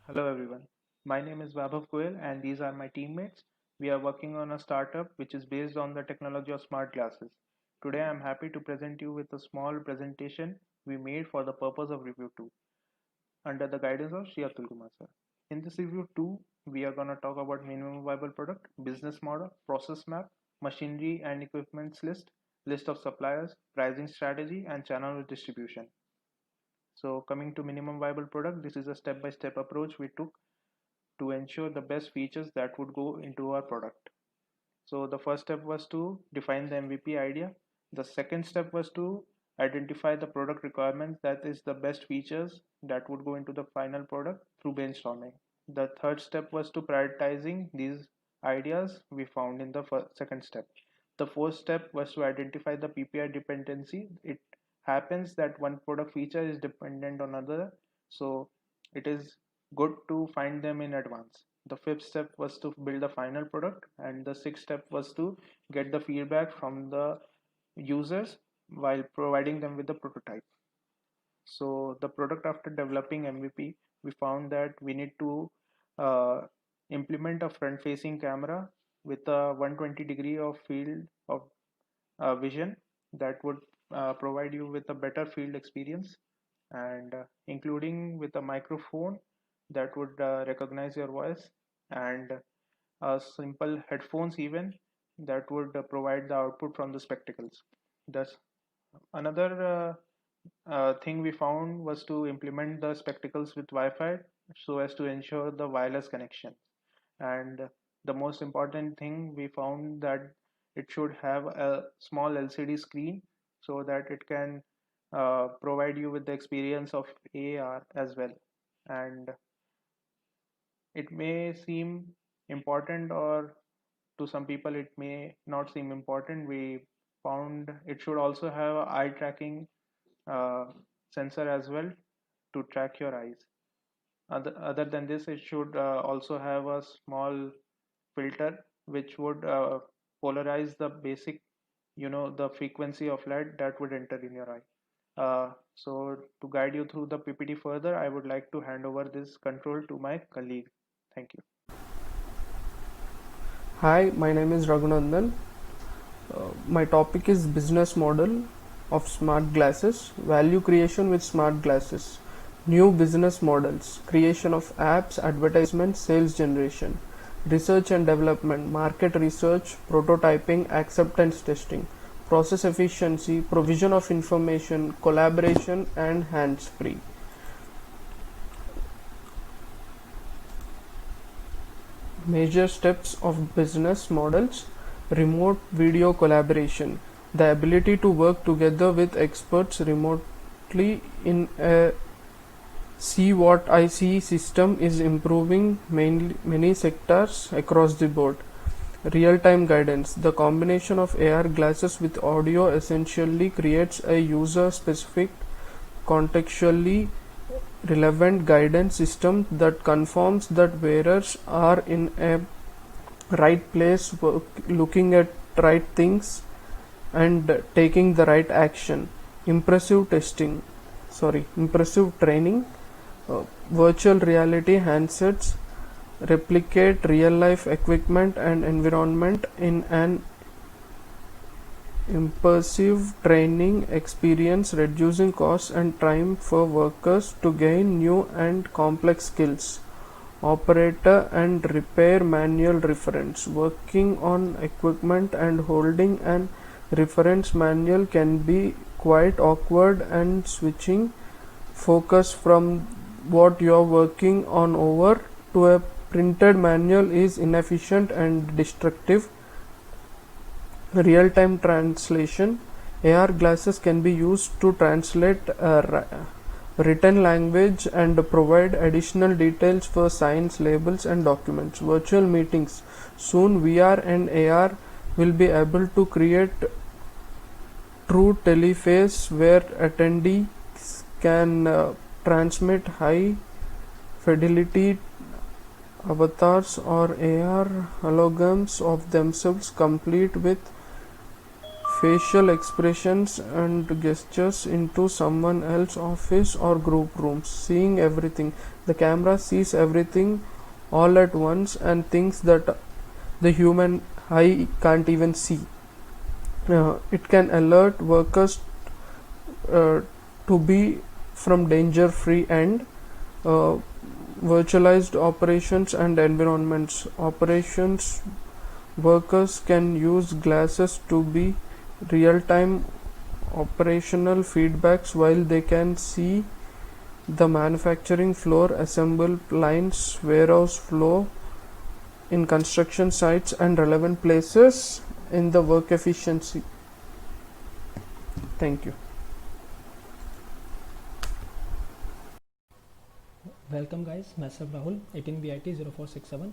Hello everyone. My name is Vaibhav Goyal and these are my teammates. We are working on a startup which is based on the technology of smart glasses. Today I am happy to present you with a small presentation we made for the purpose of review 2 under the guidance of Shri Atul Kumar sir. In this review 2, we are going to talk about minimum viable product, business model, process map, machinery and equipments list of suppliers, pricing strategy and channel distribution. So coming to minimum viable product, this is a step-by-step approach we took to ensure the best features that would go into our product. So the first step was to define the MVP idea. The second step was to identify the product requirements, that is the best features that would go into the final product through brainstorming. The third step was to prioritizing these ideas we found in the second step. The fourth step was to identify the PPI dependency. It happens that one product feature is dependent on another, so it is good to find them in advance. The fifth step was to build the final product, and the sixth step was to get the feedback from the users while providing them with the prototype. So the product, after developing MVP, we found that we need to uh, implement a front facing camera with a 120-degree of field of vision that would provide you with a better field experience, and including with a microphone that would recognize your voice, and simple headphones even that would provide the output from the spectacles. Thus, another thing we found was to implement the spectacles with Wi-Fi so as to ensure the wireless connection. And the most important thing we found that it should have a small LCD screen so that it can provide you with the experience of AR as well. And it may seem important, or to some people it may not seem important. We found it should also have eye tracking uh, sensor as well to track your eyes. Other than this, it should also have a small filter which would polarize the basic, the frequency of light that would enter in your eye. So to guide you through the PPT further, I would like to hand over this control to my colleague. Thank you. Hi, my name is Raghunandan. My topic is business model of smart glasses, value creation with smart glasses, new business models, creation of apps, advertisement, sales generation, research and development, market research, prototyping, acceptance testing, process efficiency, provision of information, collaboration, and hands-free. Major steps of business models: remote video collaboration, the ability to work together with experts remotely in a see what I see system is improving many sectors across the board. Real-time guidance, the combination of AR glasses with audio essentially creates a user-specific, contextually relevant guidance system that confirms that wearers are in a right place, looking at right things, and taking the right action. Impressive training. Virtual reality handsets replicate real life equipment and environment in an immersive training experience, reducing costs and time for workers to gain new and complex skills. Operator and repair manual reference. Working on equipment and holding an reference manual can be quite awkward, and switching focus from what you're working on over to a printed manual is inefficient and destructive. Real-time translation. AR glasses can be used to translate written language and provide additional details for signs, labels, and documents. Virtual meetings. Soon VR and AR will be able to create true teleface where attendees can transmit high fidelity avatars or AR holograms of themselves, complete with facial expressions and gestures into someone else's office or group rooms, seeing everything. The camera sees everything all at once and things that the human eye can't even see. It can alert workers uh, to be from danger free and uh, virtualized operations and environments. Operations workers can use glasses to be real time operational feedbacks while they can see the manufacturing floor, assembly lines, warehouse flow in construction sites, and relevant places in the work efficiency. Thank you. Welcome guys, myself Rahul, 18BIT0467.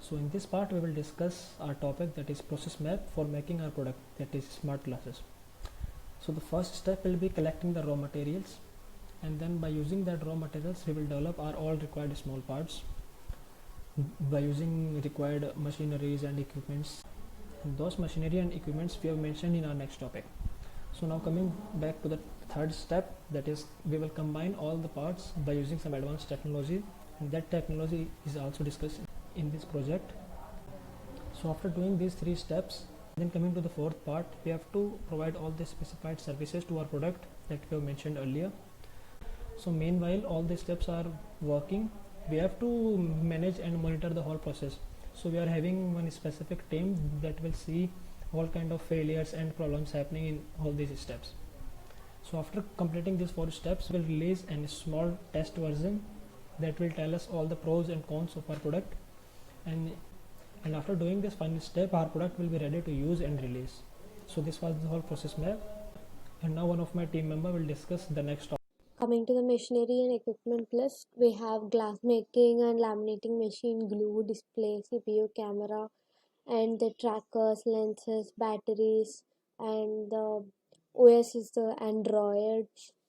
So in this part we will discuss our topic, that is process map for making our product, that is smart glasses. So the first step will be collecting the raw materials, and then by using that raw materials we will develop our all required small parts by using required machineries and equipments. And those machinery and equipments we have mentioned in our next topic. So now coming back to the third step, that is we will combine all the parts by using some advanced technology, and that technology is also discussed in this project. So after doing these three steps, then coming to the fourth part, we have to provide all the specified services to our product that we have mentioned earlier. So meanwhile all the steps are working, we have to manage and monitor the whole process. So we are having one specific team that will see all kind of failures and problems happening in all these steps. So after completing these four steps, we'll release a small test version that will tell us all the pros and cons of our product, and after doing this final step, our product will be ready to use and release. So this was the whole process map, and now one of my team member will discuss the next topic. Coming to the machinery and equipment list, we have glass making and laminating machine, glue, display, CPU, camera, and the trackers, lenses, batteries, and the OS is the Android.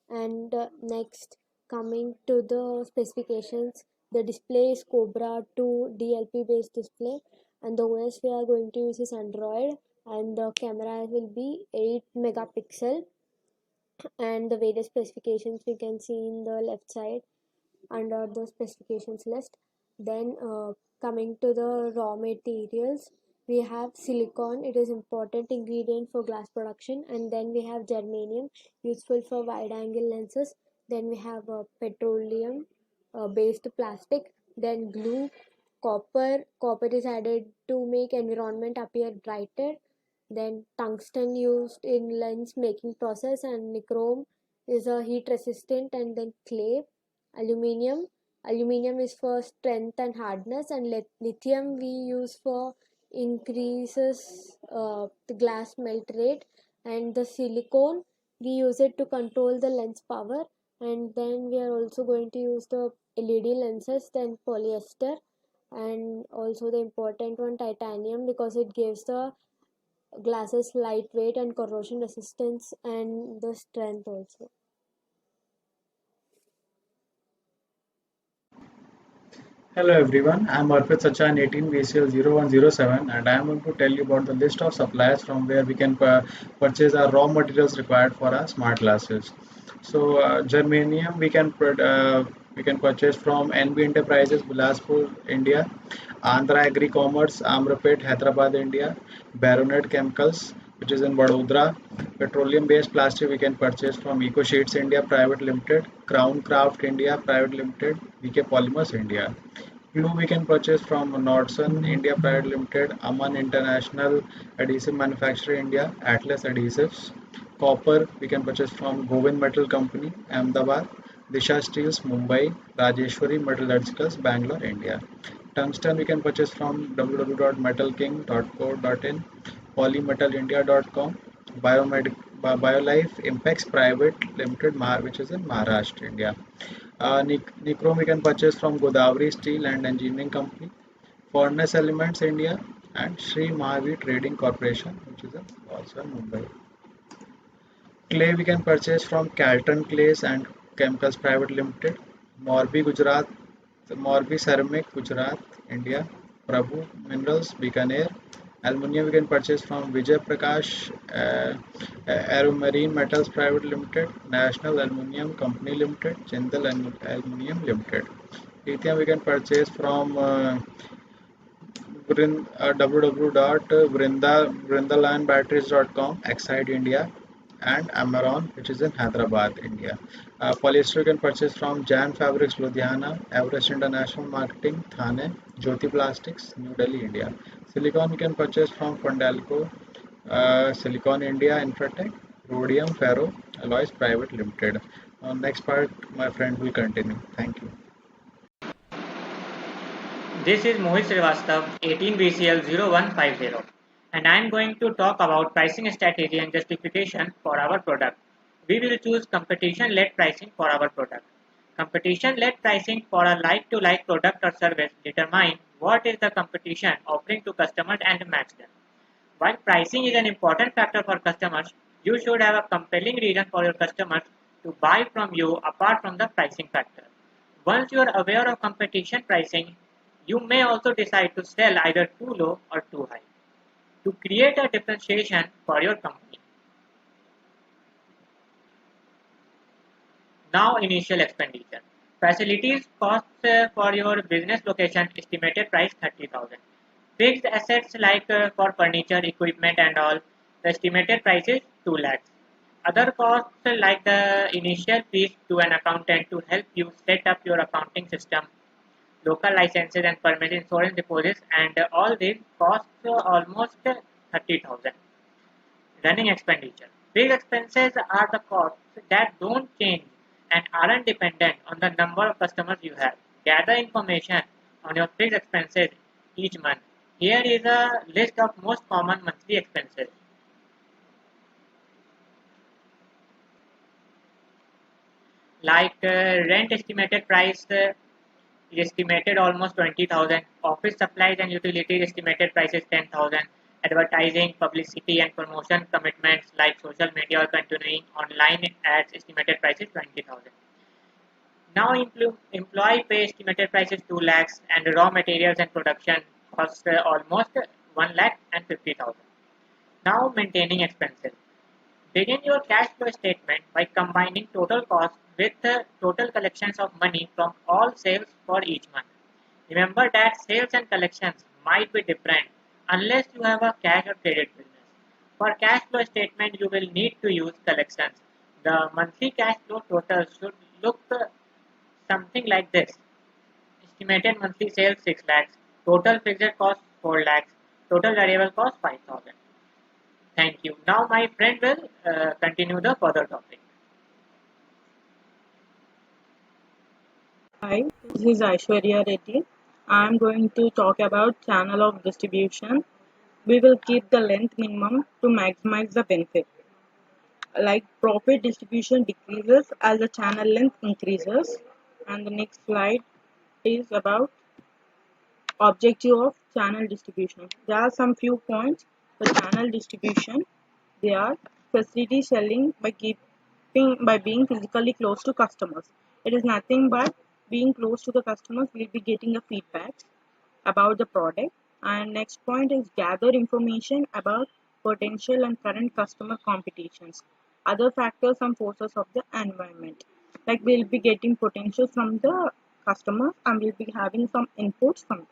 And next, coming to the specifications, the display is Cobra 2 DLP based display, and the OS we are going to use is Android, and the camera will be 8 megapixel, and the various specifications we can see in the left side under the specifications list. Then coming to the raw materials, we have silicon, it is important ingredient for glass production, and then we have germanium, useful for wide angle lenses. Then we have petroleum based plastic, then glue, copper is added to make environment appear brighter. Then tungsten used in lens making process, and nichrome is a heat resistant. And then clay, aluminum is for strength and hardness, and lithium we use for increases the glass melt rate. And the silicone, we use it to control the lens power. And then we are also going to use the LED lenses. Then polyester, and also the important one, titanium, because it gives the glasses lightweight and corrosion resistance and the strength also. Hello everyone, I am Arpit Sachan, 18BCL0107, and I am going to tell you about the list of suppliers from where we can purchase our raw materials required for our smart glasses. So germanium we can purchase from NB Enterprises, Bilaspur, India; Andhra Agri Commerce, Amrapet, Hyderabad, India; Baronet Chemicals, which is in Vadodara. Petroleum based plastic we can purchase from Eco Sheets India Private Limited, Crown Craft India Private Limited, VK Polymers India. Glue we can purchase from Nordson India Private Limited, Aman International Adhesive Manufacturer India, Atlas Adhesives. Copper we can purchase from Govind Metal Company, Ahmedabad; Disha Steels, Mumbai; Rajeshwari Metallurgicals, Bangalore, India. Tungsten we can purchase from www.metalking.co.in, polymetalindia.com, BioLife Impex Private Limited, which is in Maharashtra, India. Nichrome we can purchase from Godavari Steel and Engineering Company, Furnace Elements India, and Sri Mahavi Trading Corporation, which is also in Mumbai. Clay we can purchase from Calton Clays and Chemicals Private Limited, Morbi, Gujarat; Morbi Ceramic, Gujarat, India; Prabhu Minerals, Bikaner; Aluminium we can purchase from Vijay Prakash Aeromarine Metals Private Limited, National Aluminium Company Limited, Jindal Aluminium Limited. Lithium we can purchase from www.brindalandbatteries.com, Exide India, and Amaron, which is in Hyderabad, India. Polyester you can purchase from Jan Fabrics, Ludhiana, Everest International Marketing, Thane, Jyoti Plastics, New Delhi, India. Silicon you can purchase from Fondalco, Silicon India, Infratech, Rhodium Ferro Alloys Private Limited. Next part, my friend will continue. Thank you. This is Mohit Srivastav, 18BCL0150, and I am going to talk about pricing strategy and justification for our product. We will choose competition-led pricing for our product. Competition-led pricing for a like-to-like product or service determine what is the competition offering to customers and match them. While pricing is an important factor for customers, you should have a compelling reason for your customers to buy from you apart from the pricing factor. Once you are aware of competition pricing, you may also decide to sell either too low or too high to create a differentiation for your company. Now, initial expenditure. Facilities costs for your business location estimated price 30,000. Fixed assets like for furniture, equipment and all, the estimated price is 2 lakhs. Other costs like the initial fees to an accountant to help you set up your accounting system, local licenses and permit insurance deposits, and all these costs almost 30,000. Running expenditure. Fixed expenses are the costs that don't change and aren't dependent on the number of customers you have. Gather information on your fixed expenses each month. Here is a list of most common monthly expenses. Like rent estimated price is estimated almost 20,000. Office supplies and utilities estimated price is 10,000. Advertising, publicity and promotion commitments like social media or continuing online ads estimated price is 20,000. Now employee pay estimated price is 2 lakhs and raw materials and production costs almost 1 lakh and 50,000. Now maintaining expenses. Begin your cash flow statement by combining total costs with the total collections of money from all sales for each month. Remember that sales and collections might be different unless you have a cash or credit business. For cash flow statement, you will need to use collections. The monthly cash flow total should look something like this. Estimated monthly sales 6 lakhs, total fixed cost 4 lakhs, total variable cost 5,000. Thank you. Now my friend will continue the further topic. Hi, this is Aishwarya Reddy. I am going to talk about channel of distribution. We will keep the length minimum to maximize the benefit. Like profit distribution decreases as the channel length increases. And the next slide is about objective of channel distribution. There are some few points for channel distribution. They are facility selling by being physically close to customers. It is nothing but being close to the customers, we'll be getting a feedback about the product. And next point is gather information about potential and current customer competitions, other factors and forces of the environment. Like we'll be getting potential from the customers and we'll be having some inputs from them.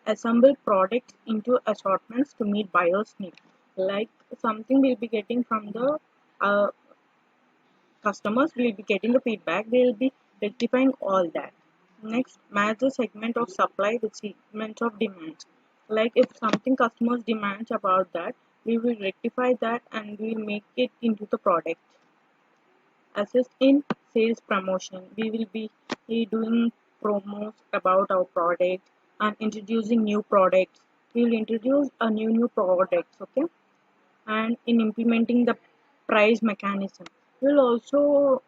Assemble products into assortments to meet buyers' needs. Like something we'll be getting from the customers, will be getting the feedback, we'll be rectifying all that. Next, match the segment of supply with segment of demand. Like if something customers demand about that, we will rectify that and we will make it into the product. Assist in sales promotion. We will be doing promos about our product and introducing new products. We will introduce a new products, okay? And in implementing the price mechanism, we'll also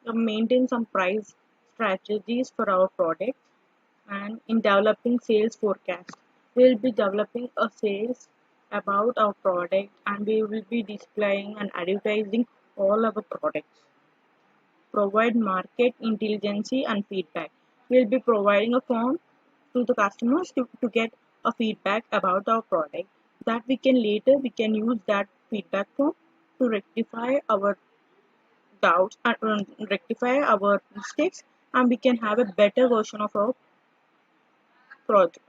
maintain some price strategies for our products. And in developing sales forecast, we'll be developing a sales about our product and we will be displaying and advertising all our products. Provide market intelligence and feedback. We'll be providing a form to the customers to get a feedback about our product that we can use that feedback form to rectify our doubts and rectify our mistakes, and we can have a better version of our project,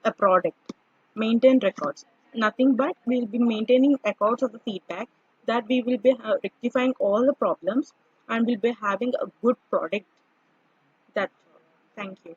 a product. Maintain records. Nothing but we'll be maintaining records of the feedback, that we will be rectifying all the problems, and we'll be having a good product. That's all. Thank you.